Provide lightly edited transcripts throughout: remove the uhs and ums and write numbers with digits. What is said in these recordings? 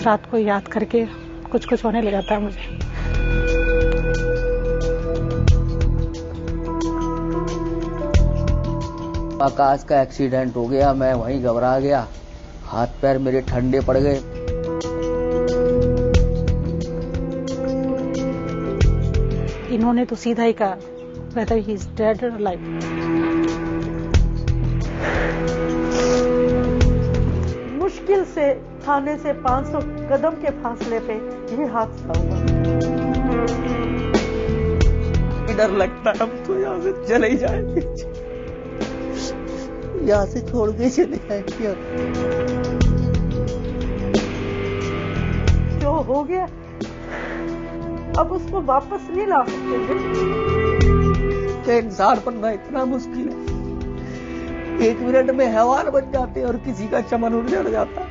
रात को याद करके कुछ कुछ होने लग जाता है मुझे। आकाश का एक्सीडेंट हो गया, मैं वहीं घबरा गया, हाथ पैर मेरे ठंडे पड़ गए। इन्होंने तो सीधा ही कहा whether he is dead or alive। मुश्किल से थाने से 500 कदम के फासले पे ये हादसा हुआ। डर लगता है, अब तो यहाँ से चले ही जाएंगे, यहाँ से छोड़ के चले जाएंगे। जो हो गया अब उसको वापस नहीं ला सकते। इंसान बनना इतना मुश्किल है, 1 मिनट में हैवान बन जाते हैं और किसी का चमन उड़ जाता है,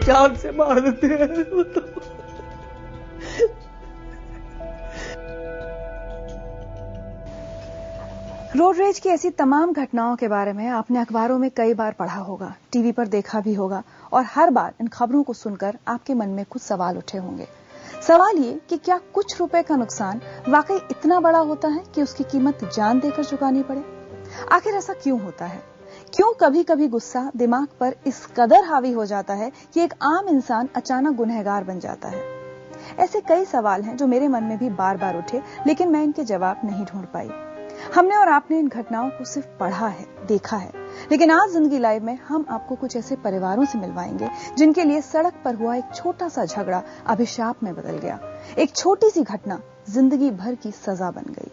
जान से मार देते हैं। रोड रेज की ऐसी तमाम घटनाओं के बारे में आपने अखबारों में कई बार पढ़ा होगा, टीवी पर देखा भी होगा, और हर बार इन खबरों को सुनकर आपके मन में कुछ सवाल उठे होंगे। सवाल ये कि क्या कुछ रुपए का नुकसान वाकई इतना बड़ा होता है कि उसकी कीमत जान देकर चुकानी पड़े? आखिर ऐसा क्यों होता है? क्यों कभी कभी गुस्सा दिमाग पर इस कदर हावी हो जाता है कि एक आम इंसान अचानक गुनहगार बन जाता है? ऐसे कई सवाल हैं जो मेरे मन में भी बार बार उठे, लेकिन मैं इनके जवाब नहीं ढूंढ पाई। हमने और आपने इन घटनाओं को सिर्फ पढ़ा है, देखा है, लेकिन आज जिंदगी लाइव में हम आपको कुछ ऐसे परिवारों से मिलवाएंगे जिनके लिए सड़क पर हुआ एक छोटा सा झगड़ा अभिशाप में बदल गया। एक छोटी सी घटना जिंदगी भर की सजा बन गई।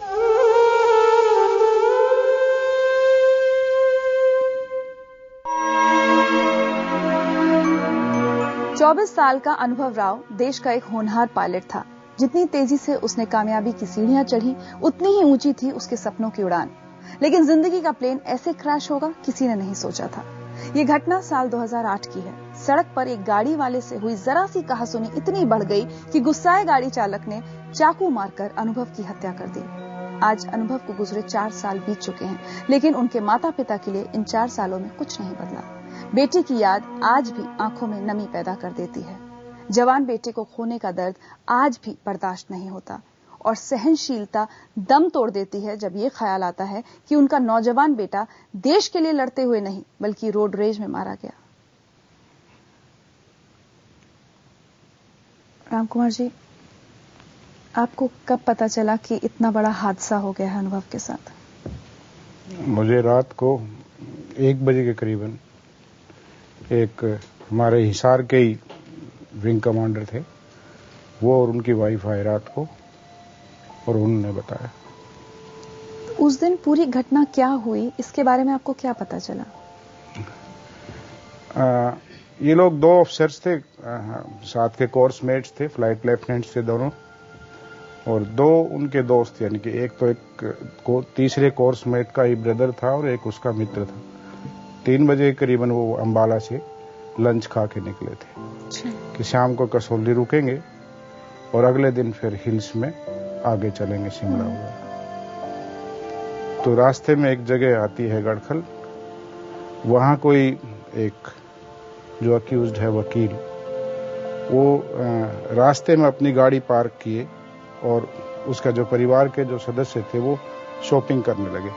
चौबीस साल का अनुभव राव देश का एक होनहार पायलट था। जितनी तेजी से उसने कामयाबी की सीढ़ियां चढ़ी, उतनी ही ऊंची थी उसके सपनों की उड़ान। लेकिन जिंदगी का प्लेन ऐसे क्रैश होगा किसी ने नहीं सोचा था। ये घटना साल 2008 की है। सड़क पर एक गाड़ी वाले से हुई जरा सी कहासुनी इतनी बढ़ गई कि गुस्साए गाड़ी चालक ने चाकू मारकर अनुभव की हत्या कर दी। आज अनुभव को गुजरे 4 साल बीत चुके हैं, लेकिन उनके माता पिता के लिए इन 4 सालों में कुछ नहीं बदला। बेटे की याद आज भी आंखों में नमी पैदा कर देती है। जवान बेटे को खोने का दर्द आज भी बर्दाश्त नहीं होता, और सहनशीलता दम तोड़ देती है जब ये ख्याल आता है कि उनका नौजवान बेटा देश के लिए लड़ते हुए नहीं बल्कि रोड रेज में मारा गया। राम कुमार जी, आपको कब पता चला कि इतना बड़ा हादसा हो गया है अनुभव के साथ? मुझे रात को 1 बजे के करीबन एक हमारे हिसार के ही विंग कमांडर थे, वो और उनकी वाइफ आए रात को, और उन्होंने बताया। उस दिन पूरी घटना क्या हुई, इसके बारे में आपको क्या पता चला? ये लोग 2 ऑफिसर्स थे, साथ के कोर्स मेट्स थे, फ्लाइट लेफ्टिनेंट्स थे दोनों, और 2 उनके दोस्त, यानी कि एक तो एक तीसरे कोर्स मेट का ही ब्रदर था और एक उसका मित्र था। 3 बजे करीबन वो अंबाला से लंच खा के निकले थे कि शाम को कसौली रुकेंगे और अगले दिन फिर हिल्स में आगे चलेंगे शिमला वगैरह। तो रास्ते में एक जगह आती है गड़खल, वहां कोई एक जो अक्यूज्ड है वकील, वो रास्ते में अपनी गाड़ी पार्क किए और उसका जो परिवार के जो सदस्य थे वो शॉपिंग करने लगे।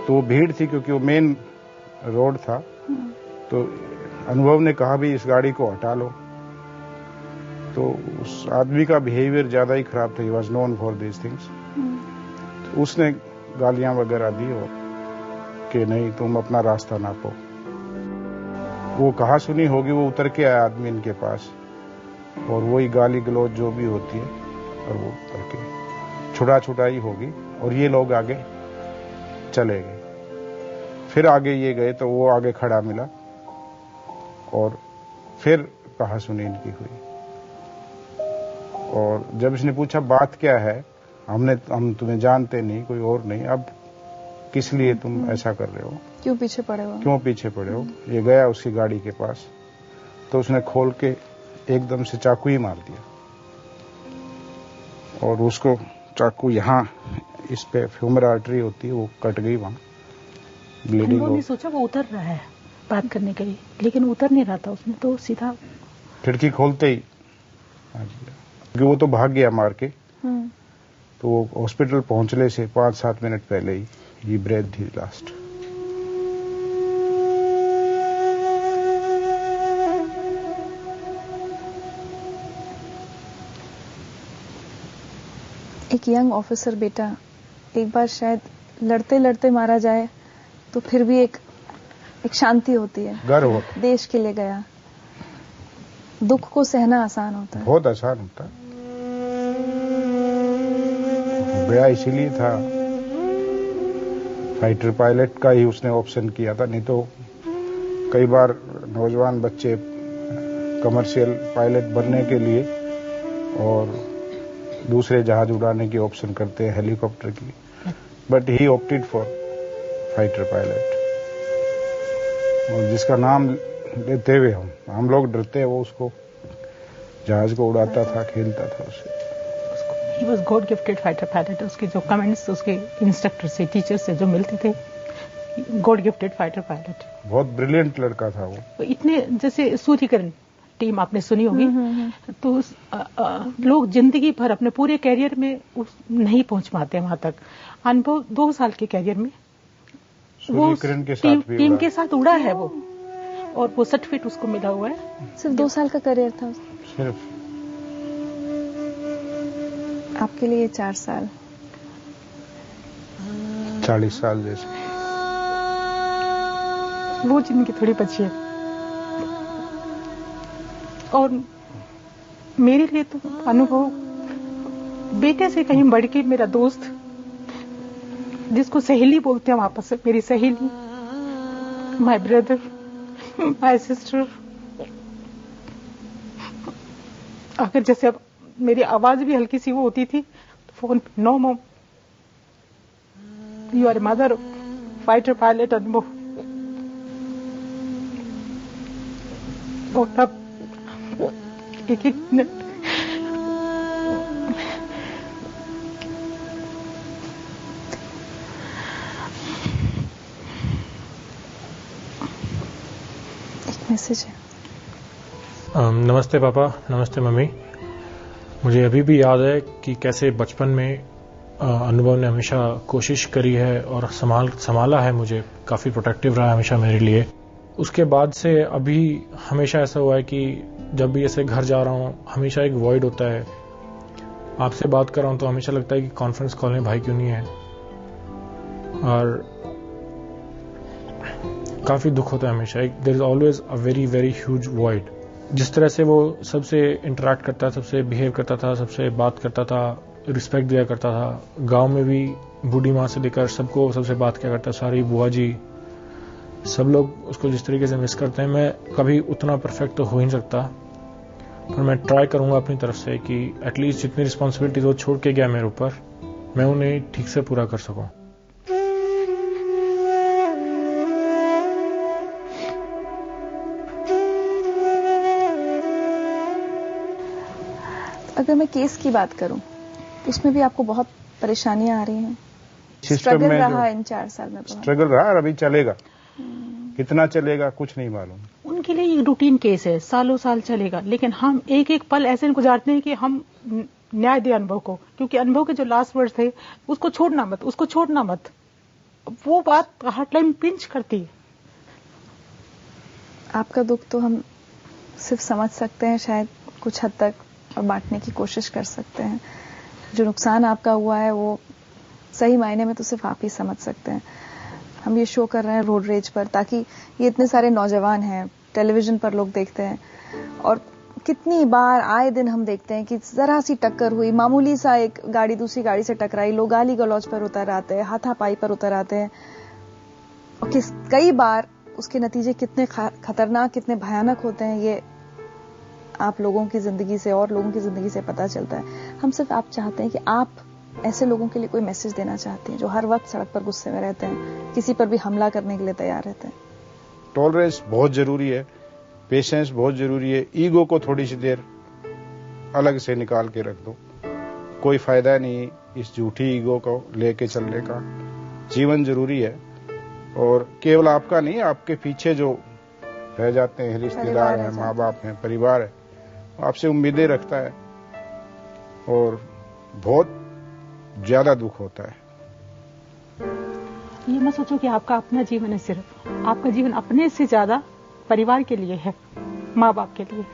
तो वो भीड़ थी क्योंकि वो मेन रोड था, तो अनुभव ने कहा भी इस गाड़ी को हटा लो। तो उस आदमी का बिहेवियर ज्यादा ही खराब था, he was known for these things. तो उसने गालियां वगैरह दी और कि नहीं तुम अपना रास्ता नापो। वो कहा सुनी होगी, वो उतर के आया आदमी इनके पास और वही गाली गलौज जो भी होती है और वो करके छुड़ा छुड़ाई होगी और ये लोग आगे चले गए। फिर आगे ये गए तो वो आगे खड़ा मिला और फिर कहा सुनी इनकी हुई। और जब इसने पूछा बात क्या है, हम तुम्हें जानते नहीं, कोई और नहीं, अब किस लिए तुम ऐसा कर रहे हो, क्यों पीछे पड़े हो, क्यों पीछे पड़े हो। ये गया उसकी गाड़ी के पास, तो उसने खोल के एकदम से चाकू ही मार दिया और उसको चाकू यहाँ इस पे फ्यूमर आर्टरी होती है वो कट गई, वहां ब्लीडिंग हो। सोचा वो उतर रहा है बात करने के लिए, लेकिन उतर नहीं रहा था, उसने तो सीधा खिड़की खोलते ही क्योंकि वो तो भाग गया मार के, तो वो हॉस्पिटल पहुंचने से 5-7 मिनट पहले ही ब्रेथ थी लास्ट। एक यंग ऑफिसर बेटा एक बार शायद लड़ते लड़ते मारा जाए तो फिर भी एक शांति होती है, गर्व होता है। देश के लिए गया। दुख को सहना आसान होता है, बहुत आसान होता है। गया इसीलिए था, फाइटर पायलट का ही उसने ऑप्शन किया था, नहीं तो कई बार नौजवान बच्चे कमर्शियल पायलट बनने के लिए और दूसरे जहाज उड़ाने की ऑप्शन करते हैं, हेलीकॉप्टर की, but he opted for fighter pilot. और जिसका नाम लेते हुए हम लोग डरते हैं, वो उसको जहाज को उड़ाता था, खेलता था उससे। He was God gifted fighter pilot। उसके जो कमेंट्स उसके इंस्ट्रक्टर से, टीचर से जो मिलते थे, God gifted fighter pilot। बहुत ब्रिलियंट लड़का था वो। इतने जैसे सूर्यकिरण टीम आपने सुनी होगी, तो लोग जिंदगी भर अपने पूरे कैरियर में नहीं पहुंच पाते वहां तक। अनुभव 2 साल के कैरियर में वो के साथ टीम के साथ उड़ा है वो, और वो सर्टिफिकेट उसको मिला हुआ है। सिर्फ 2 साल का करियर था सिर्फ। आपके लिए 4 साल 40 साल जैसे। वो जिंदगी थोड़ी बची है। और मेरे लिए तो अनुभव बेटे से कहीं बढ़ के मेरा दोस्त, जिसको सहेली बोलते हैं वापस से, मेरी सहेली, माय ब्रदर, माय सिस्टर। अगर जैसे अब मेरी आवाज भी हल्की सी वो होती थी तो फोन पे, no mom, you are mother fighter pilot Anubhav. और तब एक मिनट मैसेज है। नमस्ते पापा, नमस्ते मम्मी। मुझे अभी भी याद है कि कैसे बचपन में अनुभव ने हमेशा कोशिश करी है और संभाला है मुझे, काफी प्रोटेक्टिव रहा है हमेशा मेरे लिए। उसके बाद से अभी हमेशा ऐसा हुआ है कि जब भी ऐसे घर जा रहा हूं, हमेशा एक वॉइड होता है। आपसे बात कर रहा हूं तो हमेशा लगता है कि कॉन्फ्रेंस कॉल में भाई क्यों नहीं है, और काफी दुख होता है हमेशा। There is always a very very huge void. जिस तरह से वो सबसे इंटरेक्ट करता, सबसे बिहेव करता था, सबसे बात करता था, रिस्पेक्ट दिया करता था, गांव में भी बूढ़ी माँ से लेकर सबको सबसे बात किया करता, सारी बुआ जी, सब लोग उसको जिस तरीके से मिस करते हैं। मैं कभी उतना परफेक्ट तो हो ही नहीं सकता, पर मैं ट्राई करूंगा अपनी तरफ से कि एटलीस्ट जितनी रिस्पॉन्सिबिलिटी वो छोड़ के गया मेरे ऊपर, मैं उन्हें ठीक से पूरा कर सकूं। अगर मैं केस की बात करूं, उसमें भी आपको बहुत परेशानियां आ रही हैं। सिस्टम स्ट्रगल में रहा इन 4 साल में, स्ट्रगल रहा और अभी चलेगा। कितना चलेगा कुछ नहीं मालूम। उनके लिए ये रूटीन केस है, सालों साल चलेगा, लेकिन हम एक एक पल ऐसे गुजारते हैं कि हम न्याय दे अनुभव को, क्योंकि अनुभव के जो लास्ट वर्ड थे, उसको छोड़ना मत, उसको छोड़ना मत, वो बात हर टाइम पिंच करती है। आपका दुख तो हम सिर्फ समझ सकते हैं शायद कुछ हद तक, और बांटने की कोशिश कर सकते हैं। जो नुकसान आपका हुआ है वो सही मायने में तो सिर्फ आप ही समझ सकते हैं। हम ये शो कर रहे हैं रोड रेज पर, ताकि ये इतने सारे नौजवान हैं, टेलीविजन पर लोग देखते हैं, और कितनी बार आए दिन हम देखते हैं कि जरा सी टक्कर हुई, मामूली सा एक गाड़ी दूसरी गाड़ी से टकराई, लोग गाली गलौज पर उतर आते हैं, हाथापाई पर उतर आते हैं, और कई बार उसके नतीजे कितने खतरनाक, कितने भयानक होते हैं, ये आप लोगों की जिंदगी से और लोगों की जिंदगी से पता चलता है। हम सिर्फ आप चाहते हैं कि आप ऐसे लोगों के लिए कोई मैसेज देना चाहते हैं जो हर वक्त सड़क पर गुस्से में रहते हैं, किसी पर भी हमला करने के लिए तैयार रहते हैं। टॉलरेंस बहुत जरूरी है, पेशेंस बहुत जरूरी है। ईगो को थोड़ी सी देर अलग से निकाल के रख दो, कोई फायदा नहीं इस झूठी ईगो को लेके चलने का। जीवन जरूरी है, और केवल आपका नहीं, आपके पीछे जो रह जाते हैं, रिश्तेदार हैं, माँ बाप हैं, परिवार है, आपसे उम्मीदें रखता है और बहुत ज्यादा दुख होता है। ये मत सोचो कि आपका अपना जीवन है, सिर्फ आपका जीवन अपने से ज्यादा परिवार के लिए है, माँ बाप के लिए।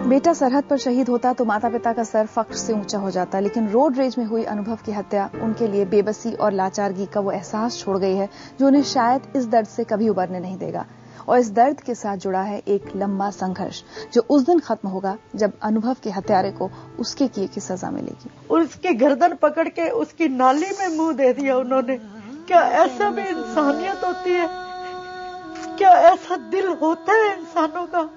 बेटा सरहद पर शहीद होता तो माता पिता का सर फख्र से ऊंचा हो जाता, लेकिन रोड रेज में हुई अनुभव की हत्या उनके लिए बेबसी और लाचारगी का वो एहसास छोड़ गई है जो उन्हें शायद इस दर्द से कभी उबरने नहीं देगा। और इस दर्द के साथ जुड़ा है एक लंबा संघर्ष जो उस दिन खत्म होगा जब अनुभव के हत्यारे को उसके किए की सजा मिलेगी। उसकी गर्दन पकड़ के उसकी नाली में मुंह दे दिया उन्होंने। क्या ऐसा भी इंसानियत होती है? क्या ऐसा दिल होता है इंसानों का?